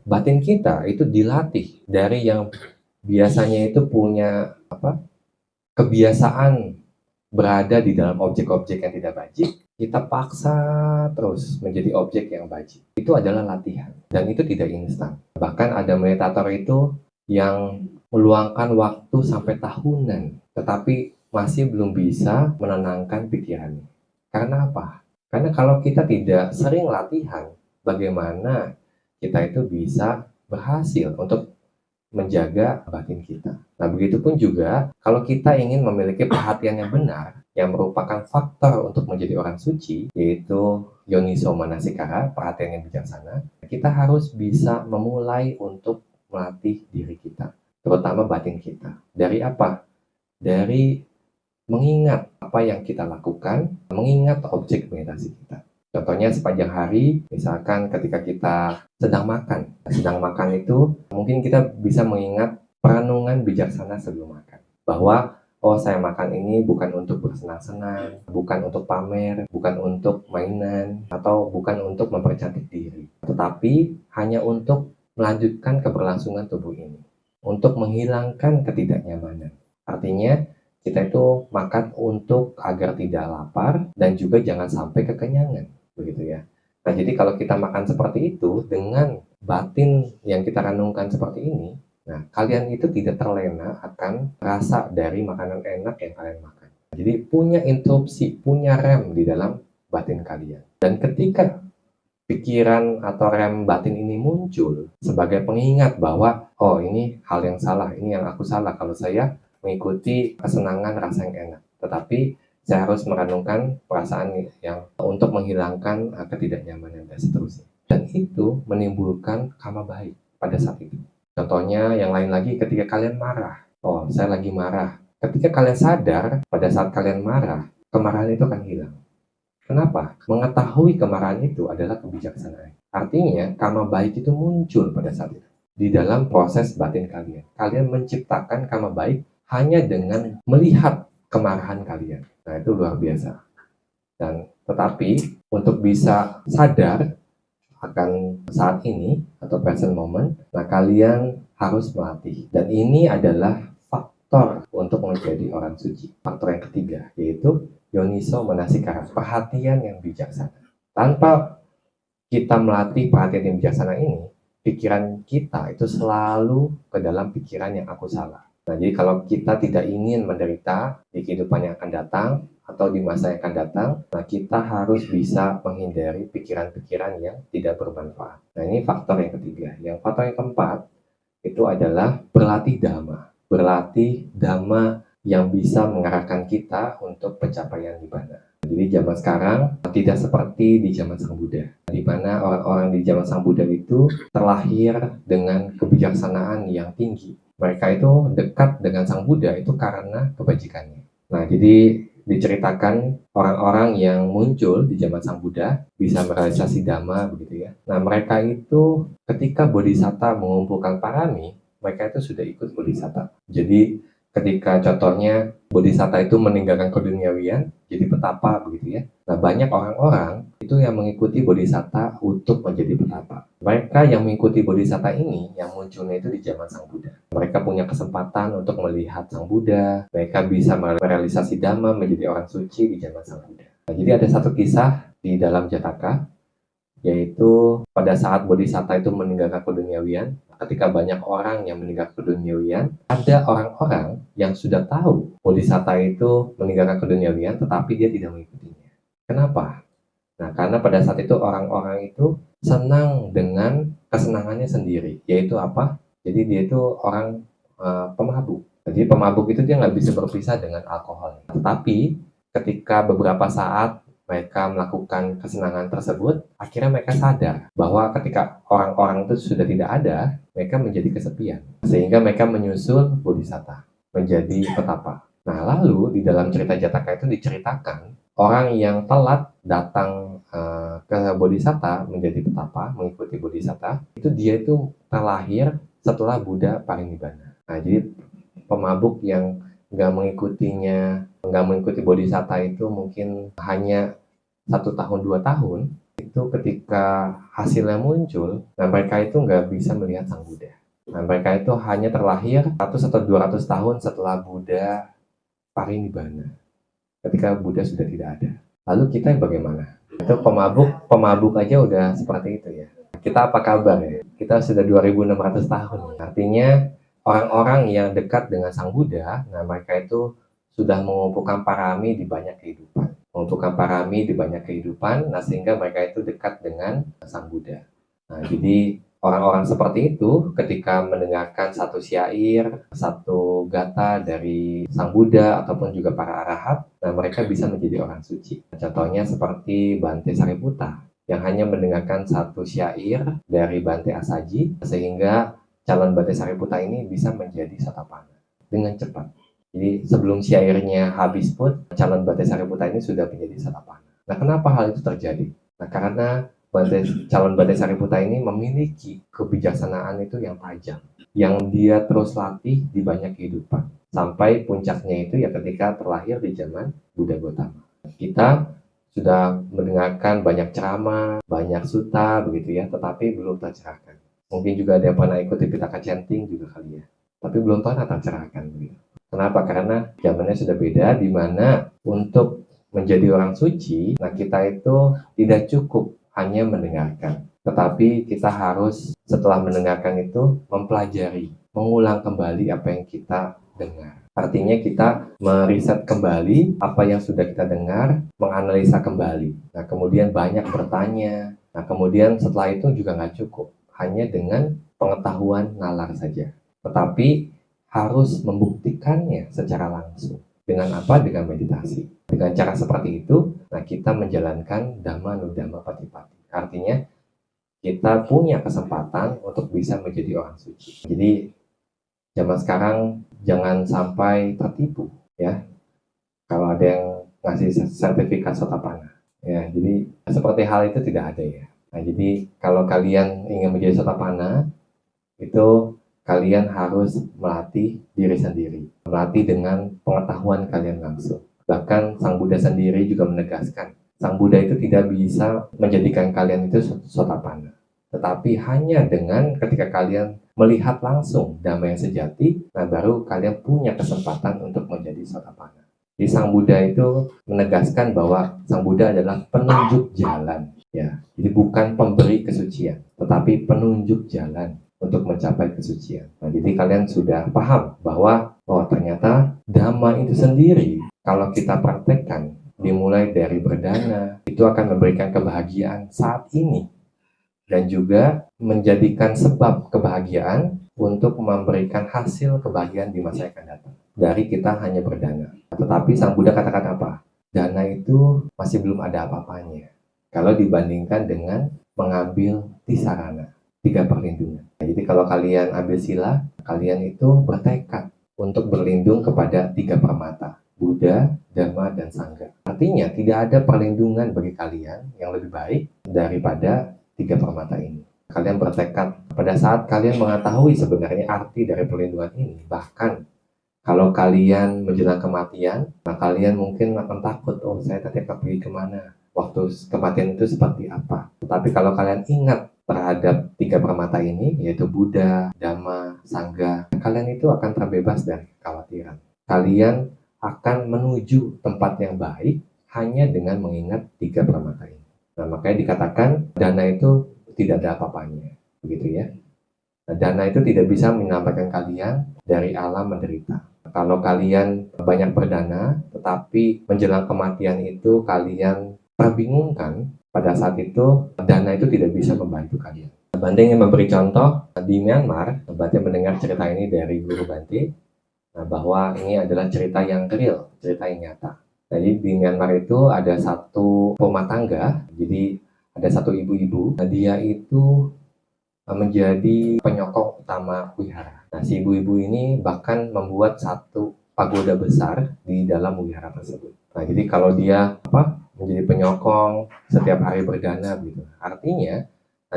batin kita itu dilatih dari yang biasanya itu punya kebiasaan berada di dalam objek-objek yang tidak bajik, kita paksa terus menjadi objek yang bajik. Itu adalah latihan, dan itu tidak instan. Bahkan ada meditator itu yang meluangkan waktu sampai tahunan, tetapi masih belum bisa menenangkan pikirannya. Karena apa? Karena kalau kita tidak sering latihan, bagaimana kita itu bisa berhasil untuk menjaga batin kita. Nah, begitupun juga kalau kita ingin memiliki perhatian yang benar, yang merupakan faktor untuk menjadi orang suci, yaitu yoniso manasikara, perhatian yang bijaksana, kita harus bisa memulai untuk melatih diri kita, terutama batin kita. Dari apa? Dari mengingat apa yang kita lakukan, mengingat objek meditasi kita. Contohnya sepanjang hari, misalkan ketika kita sedang makan. Sedang makan itu mungkin kita bisa mengingat perenungan bijaksana sebelum makan. Bahwa oh, saya makan ini bukan untuk bersenang-senang, bukan untuk pamer, bukan untuk mainan, atau bukan untuk mempercantik diri. Tetapi hanya untuk melanjutkan keberlangsungan tubuh ini. Untuk menghilangkan ketidaknyamanan. Artinya, kita itu makan untuk agar tidak lapar dan juga jangan sampai kekenyangan. Begitu ya. Nah, jadi kalau kita makan seperti itu dengan batin yang kita renungkan seperti ini, nah, kalian itu tidak terlena akan rasa dari makanan enak yang kalian makan. Jadi punya interupsi, punya rem di dalam batin kalian. Dan ketika pikiran atau rem batin ini muncul sebagai pengingat bahwa, oh ini hal yang salah, ini yang aku salah kalau saya mengikuti kesenangan rasa yang enak. Tetapi saya harus merenungkan perasaan yang untuk menghilangkan ketidaknyamanan dan seterusnya. Dan itu menimbulkan karma baik pada saat itu. Contohnya yang lain lagi ketika kalian marah. Oh, saya lagi marah. Ketika kalian sadar pada saat kalian marah, kemarahan itu akan hilang. Kenapa? Mengetahui kemarahan itu adalah kebijaksanaan. Artinya, karma baik itu muncul pada saat itu. Di dalam proses batin kalian. Kalian menciptakan karma baik hanya dengan melihat kemarahan kalian. Nah, itu luar biasa. Dan tetapi, untuk bisa sadar akan saat ini, atau present moment, nah kalian harus melatih. Dan ini adalah faktor untuk menjadi orang suci. Faktor yang ketiga, yaitu Yoniso Manasikara, perhatian yang bijaksana. Tanpa kita melatih perhatian yang bijaksana ini, pikiran kita itu selalu ke dalam pikiran yang aku salah. Nah, jadi kalau kita tidak ingin menderita di kehidupan yang akan datang atau di masa yang akan datang, nah kita harus bisa menghindari pikiran-pikiran yang tidak bermanfaat. Nah, ini faktor yang ketiga. Yang faktor yang keempat itu adalah berlatih dhamma. Berlatih dhamma yang bisa mengarahkan kita untuk pencapaian nibbana. Jadi zaman sekarang tidak seperti di zaman Sang Buddha, di mana orang-orang di zaman Sang Buddha itu terlahir dengan kebijaksanaan yang tinggi. Mereka itu dekat dengan Sang Buddha itu karena kebajikannya. Nah, jadi diceritakan orang-orang yang muncul di zaman Sang Buddha bisa merealisasi dhamma begitu ya. Nah, mereka itu ketika bodhisatta mengumpulkan parami, mereka itu sudah ikut bodhisatta. Jadi ketika contohnya bodhisatta itu meninggalkan keduniawian jadi petapa begitu ya. Nah, banyak orang-orang itu yang mengikuti bodhisatta untuk menjadi petapa. Mereka yang mengikuti bodhisatta ini yang munculnya itu di zaman Sang Buddha. Mereka punya kesempatan untuk melihat Sang Buddha, mereka bisa merealisasi dhamma menjadi orang suci di zaman Sang Buddha. Nah, jadi ada satu kisah di dalam Jataka, yaitu pada saat bodhisatta itu meninggalkan keduniawian, ketika banyak orang yang meninggalkan keduniawian, ada orang-orang yang sudah tahu bodhisatta itu meninggalkan keduniawian, tetapi dia tidak mengikutinya. Kenapa? Nah, karena pada saat itu orang-orang itu senang dengan kesenangannya sendiri, yaitu apa? Jadi dia itu orang pemabuk. Jadi pemabuk itu dia nggak bisa berpisah dengan alkohol. Tetapi ketika beberapa saat mereka melakukan kesenangan tersebut, akhirnya mereka sadar bahwa ketika orang-orang itu sudah tidak ada, mereka menjadi kesepian. Sehingga mereka menyusul bodhisatta, menjadi petapa. Nah, lalu di dalam cerita Jataka itu diceritakan, orang yang telat datang ke bodhisatta menjadi petapa, mengikuti bodhisatta, itu dia itu terlahir setelah Buddha parinibbana. Nah, jadi pemabuk yang nggak mengikuti bodhisatta itu mungkin hanya 1 tahun 2 tahun, itu ketika hasilnya muncul, nah mereka itu nggak bisa melihat Sang Buddha. Nah, mereka itu hanya terlahir 100 atau 200 tahun setelah Buddha parinibbana, ketika Buddha sudah tidak ada. Lalu kita bagaimana? Itu pemabuk aja udah seperti itu ya. Kita apa kabar ya? Kita sudah 2600 tahun. Artinya orang-orang yang dekat dengan Sang Buddha, nah mereka itu sudah mengumpulkan parami di banyak kehidupan. Mengumpulkan parami di banyak kehidupan, nah sehingga mereka itu dekat dengan Sang Buddha. Nah, jadi orang-orang seperti itu ketika mendengarkan satu syair, satu gata dari Sang Buddha ataupun juga para arahat, nah mereka bisa menjadi orang suci. Contohnya seperti Bante Sariputta yang hanya mendengarkan satu syair dari Bante Asaji sehingga calon Bante Sariputta ini bisa menjadi Sotapanna dengan cepat. Jadi sebelum syairnya habis pun, calon Bante Sariputa ini sudah menjadi Satapana. Nah, kenapa hal itu terjadi? Nah, karena calon Bante Sariputa ini memiliki kebijaksanaan itu yang tajam, yang dia terus latih di banyak kehidupan. Sampai puncaknya itu ya ketika terlahir di zaman Buddha Gautama. Kita sudah mendengarkan banyak ceramah, banyak sutta begitu ya, tetapi belum tercerahkan. Mungkin juga ada yang pernah ikuti Pitaka Chanting juga kali ya, tapi belum pernah tercerahkan begitu. Kenapa? Karena zamannya sudah beda, di mana untuk menjadi orang suci, nah kita itu tidak cukup hanya mendengarkan, tetapi kita harus setelah mendengarkan itu mempelajari, mengulang kembali apa yang kita dengar. Artinya kita meriset kembali apa yang sudah kita dengar, menganalisa kembali. Nah, kemudian banyak bertanya. Nah, kemudian setelah itu juga nggak cukup, hanya dengan pengetahuan nalar saja. Tetapi harus membuktikannya secara langsung. Dengan apa? Dengan meditasi. Dengan cara seperti itu, nah kita menjalankan Dhamma Nudhamma Patipati. Artinya, kita punya kesempatan untuk bisa menjadi orang suci. Jadi, zaman sekarang jangan sampai tertipu, ya. Kalau ada yang ngasih sertifikat Sotapanna. Ya, jadi seperti hal itu tidak ada ya. Nah, jadi kalau kalian ingin menjadi Sotapanna, itu kalian harus melatih diri sendiri, melatih dengan pengetahuan kalian langsung. Bahkan Sang Buddha sendiri juga menegaskan, Sang Buddha itu tidak bisa menjadikan kalian itu Sotapanna, tetapi hanya dengan ketika kalian melihat langsung Dhamma yang sejati, nah baru kalian punya kesempatan untuk menjadi Sotapanna. Jadi Sang Buddha itu menegaskan bahwa Sang Buddha adalah penunjuk jalan, ya. Jadi bukan pemberi kesucian, tetapi penunjuk jalan untuk mencapai kesucian. Nah, jadi kalian sudah paham bahwa ternyata Dhamma itu sendiri kalau kita praktekkan dimulai dari berdana itu akan memberikan kebahagiaan saat ini dan juga menjadikan sebab kebahagiaan untuk memberikan hasil kebahagiaan di masa yang akan datang dari kita hanya berdana. Tetapi Sang Buddha katakan apa? Dana itu masih belum ada apa-apanya kalau dibandingkan dengan mengambil tisarana, 3 perlindungan. Nah, jadi kalau kalian ambil sila, kalian itu bertekad untuk berlindung kepada 3 permata, Buddha, Dhamma, dan Sangha. Artinya tidak ada perlindungan bagi kalian yang lebih baik daripada 3 permata ini. Kalian bertekad pada saat kalian mengetahui sebenarnya arti dari perlindungan ini. Bahkan kalau kalian menjelang kematian, nah kalian mungkin akan takut, oh saya tadi akan pergi kemana? Waktu kematian itu seperti apa? Tapi kalau kalian ingat terhadap 3 permata ini, yaitu Buddha, Dhamma, Sangha, kalian itu akan terbebas dari kekhawatiran. Kalian akan menuju tempat yang baik hanya dengan mengingat 3 permata ini. Nah, makanya dikatakan dana itu tidak ada apa-apanya, begitu ya. Nah, dana itu tidak bisa menyelamatkan kalian dari alam menderita. Kalau kalian banyak berdana, tetapi menjelang kematian itu kalian terbingungkan, pada saat itu dana itu tidak bisa membantu kalian. Bante ingin memberi contoh di Myanmar. Bante mendengar cerita ini dari guru Bante, bahwa ini adalah cerita yang real, cerita yang nyata. Jadi di Myanmar itu ada satu rumah tangga, jadi ada satu ibu-ibu, dia itu menjadi penyokong utama wihara. Nah, si ibu-ibu ini bahkan membuat satu pagoda besar di dalam wihara tersebut. Nah, jadi kalau dia menjadi penyokong setiap hari berdana gitu, artinya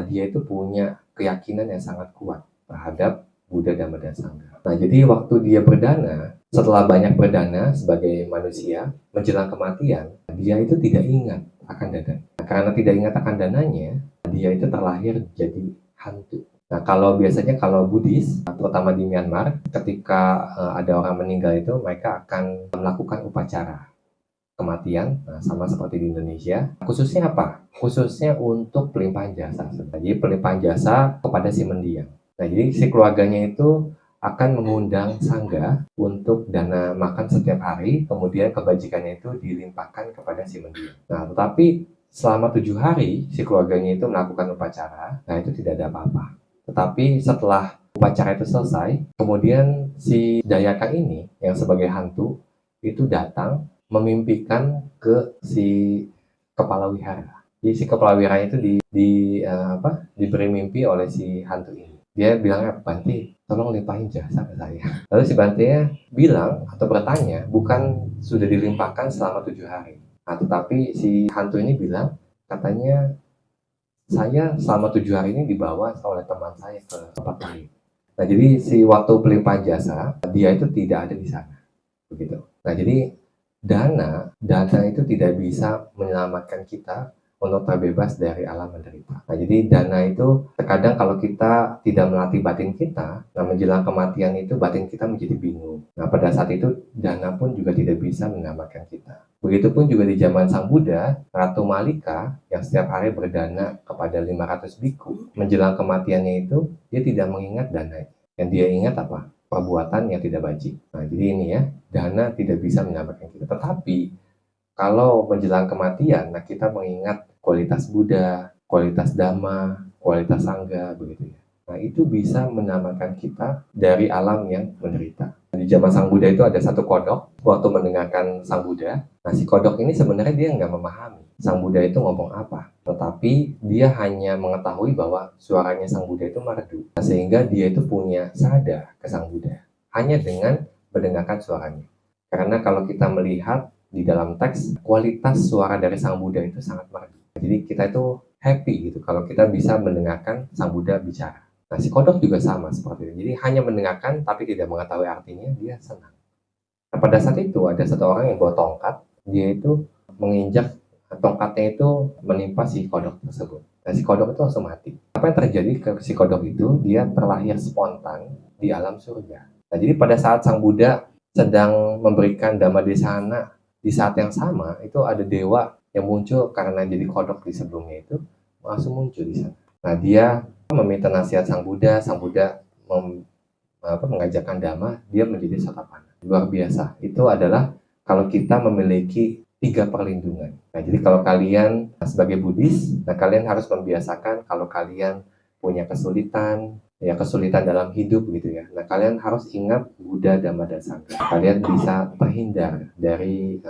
dia itu punya keyakinan yang sangat kuat terhadap Buddha, Dhamma, dan Sangha. Nah, jadi waktu dia berdana, setelah banyak berdana sebagai manusia, menjelang kematian, dia itu tidak ingat akan dana. Nah, karena tidak ingat akan dananya, dia itu terlahir jadi hantu. Nah, kalau biasanya kalau Buddhis, terutama di Myanmar, ketika ada orang meninggal itu, mereka akan melakukan upacara kematian, sama seperti di Indonesia. Khususnya apa? Khususnya untuk pelimpahan jasa. Jadi pelimpahan jasa kepada si mendiang. Nah, jadi si keluarganya itu akan mengundang sangga untuk dana makan setiap hari, kemudian kebajikannya itu dilimpahkan kepada si mendiang. Nah, tetapi selama 7 hari si keluarganya itu melakukan upacara, nah itu tidak ada apa-apa. Tetapi setelah upacara itu selesai, kemudian si Dayaka ini yang sebagai hantu itu datang memimpikan ke si kepala wihara. Jadi si kepala wihara itu diberi mimpi oleh si hantu ini. Dia bilangnya, "Bante, tolong limpahin jasa ke saya." Lalu si Bantenya bilang atau bertanya, bukan sudah dilimpahkan selama 7 hari. Nah, tetapi si hantu ini bilang, katanya, "Saya selama 7 hari ini dibawa oleh teman saya ke tempat lain." Nah, jadi si waktu pelimpahan jasa, dia itu tidak ada di sana, begitu. Nah, jadi dana itu tidak bisa menyelamatkan kita untuk terbebas dari alam menderita. Nah, jadi dana itu terkadang kalau kita tidak melatih batin kita, nah menjelang kematian itu batin kita menjadi bingung. Nah, pada saat itu dana pun juga tidak bisa menyelamatkan kita. Begitupun juga di zaman Sang Buddha, Ratu Malika yang setiap hari berdana kepada 500 biku, menjelang kematiannya itu dia tidak mengingat dana. Yang dia ingat apa? Perbuatan yang tidak baik. Nah, jadi ini ya, dana tidak bisa menyelamatkan kita. Tetapi kalau menjelang kematian, nah kita mengingat kualitas Buddha, kualitas Dhamma, kualitas Sangha, begitu ya. Nah, itu bisa menyelamatkan kita dari alam yang menderita. Di zaman Sang Buddha itu ada satu kodok, waktu mendengarkan Sang Buddha. Nah, si kodok ini sebenarnya dia nggak memahami Sang Buddha itu ngomong apa. Tetapi dia hanya mengetahui bahwa suaranya Sang Buddha itu merdu. Nah, sehingga dia itu punya sadar ke Sang Buddha. Hanya dengan mendengarkan suaranya. Karena kalau kita melihat di dalam teks, kualitas suara dari Sang Buddha itu sangat merdu. Jadi kita itu happy gitu kalau kita bisa mendengarkan Sang Buddha bicara. Nah, si kodok juga sama seperti itu. Jadi hanya mendengarkan tapi tidak mengetahui artinya, dia senang. Nah, pada saat itu ada satu orang yang bawa tongkat, dia itu menginjak tongkatnya itu menimpa si kodok tersebut. Nah, si kodok itu langsung mati. Apa yang terjadi ke si kodok itu? Dia terlahir spontan di alam surga. Nah, jadi pada saat Sang Buddha sedang memberikan Dhamma Desana, di saat yang sama itu ada dewa yang muncul karena jadi kodok di sebelumnya itu langsung muncul di sana. Nah, dia meminta nasihat Sang Buddha mengajarkan Dhamma, dia menjadi Sotapanna. Luar biasa. Itu adalah kalau kita memiliki 3 perlindungan. Nah, jadi kalau kalian sebagai Buddhis, nah kalian harus membiasakan kalau kalian punya kesulitan, ya kesulitan dalam hidup gitu ya. Nah, kalian harus ingat Buddha, Dhamma, dan Sangha. Kalian bisa terhindar dari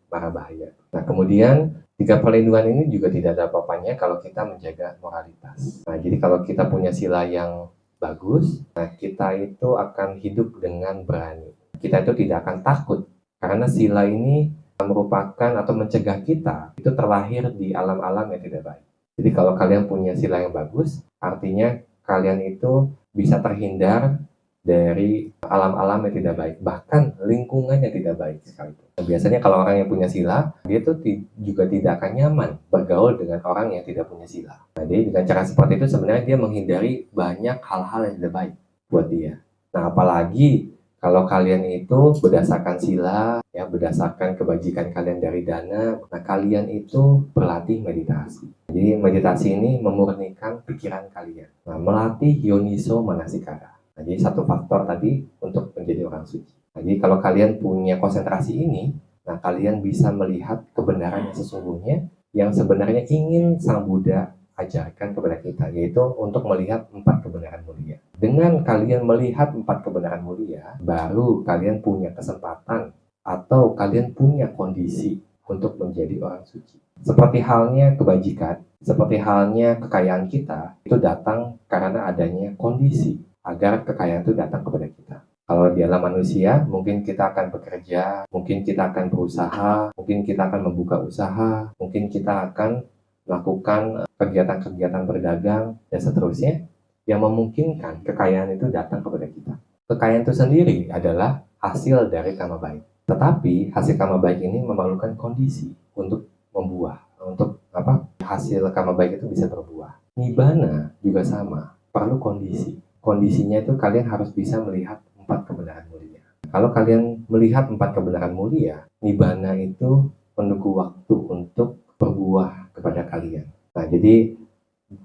mara bahaya. Nah, kemudian 3 perlindungan ini juga tidak ada apa-apanya kalau kita menjaga moralitas. Nah, jadi kalau kita punya sila yang bagus, nah kita itu akan hidup dengan berani. Kita itu tidak akan takut karena sila ini merupakan atau mencegah kita itu terlahir di alam-alam yang tidak baik. Jadi kalau kalian punya sila yang bagus, artinya kalian itu bisa terhindar dari alam-alam yang tidak baik, bahkan lingkungan yang tidak baik sekalipun. Nah, biasanya kalau orang yang punya sila, dia tuh juga tidak akan nyaman bergaul dengan orang yang tidak punya sila. Nah, jadi dengan cara seperti itu sebenarnya dia menghindari banyak hal-hal yang tidak baik buat dia. Nah, apalagi kalau kalian itu berdasarkan sila, ya berdasarkan kebajikan kalian dari dana, nah kalian itu berlatih meditasi. Jadi meditasi ini memurnikan pikiran kalian. Nah, melatih yoniso manasikara. Nah, jadi satu faktor tadi untuk menjadi orang suci. Nah, jadi kalau kalian punya konsentrasi ini, nah kalian bisa melihat kebenaran yang sesungguhnya yang sebenarnya ingin Sang Buddha ajarkan kepada kita, yaitu untuk melihat 4 kebenaran mulia. Dengan kalian melihat 4 kebenaran mulia, baru kalian punya kesempatan atau kalian punya kondisi untuk menjadi orang suci. Seperti halnya kebajikan, seperti halnya kekayaan kita, itu datang karena adanya kondisi agar kekayaan itu datang kepada kita. Kalau di alam manusia, mungkin kita akan bekerja, mungkin kita akan berusaha, mungkin kita akan membuka usaha, mungkin kita akan melakukan kegiatan-kegiatan berdagang, dan seterusnya, yang memungkinkan kekayaan itu datang kepada kita. Kekayaan itu sendiri adalah hasil dari karma baik. Tetapi hasil karma baik ini memerlukan kondisi untuk membuah, untuk hasil karma baik itu bisa berbuah. Nibbana juga sama, perlu kondisi. Kondisinya itu kalian harus bisa melihat 4 kebenaran mulia. Kalau kalian melihat 4 kebenaran mulia, Nibbana itu menunggu waktu untuk berbuah kepada kalian. Nah, jadi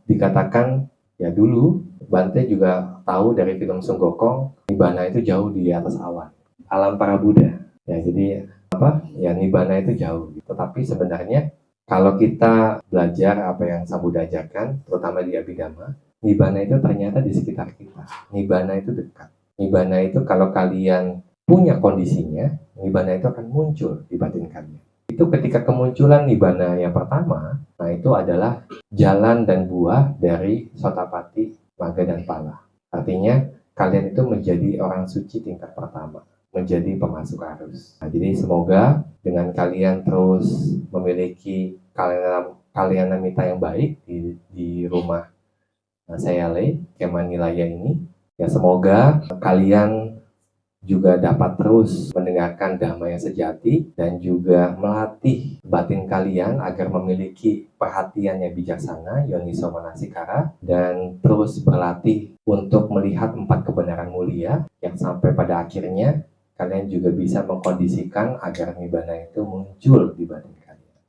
dikatakan ya dulu Bante juga tahu dari film Sun Gokong, Nibbana itu jauh di atas awan, alam para Buddha. Ya, jadi ya Nibbana itu jauh. Tetapi sebenarnya kalau kita belajar apa yang Sang Buddha ajarkan, terutama di Abhidhamma, Nibbana itu ternyata di sekitar kita. Nibbana itu dekat. Nibbana itu kalau kalian punya kondisinya, Nibbana itu akan muncul di batin kalian. Itu ketika kemunculan Nibbana yang pertama, nah itu adalah jalan dan buah dari Sotapati maga, dan pala. Artinya kalian itu menjadi orang suci tingkat pertama, menjadi pemasuk arus. Nah, jadi semoga dengan kalian terus memiliki kalyanamita yang baik di rumah Sayale, Kemah Nilaya ini, ya semoga kalian juga dapat terus mendengarkan dhamma yang sejati dan juga melatih batin kalian agar memiliki perhatian yang bijaksana, yoniso manasikara, dan terus berlatih untuk melihat 4 kebenaran mulia yang sampai pada akhirnya kalian juga bisa mengkondisikan agar nibbana itu muncul di batin kalian.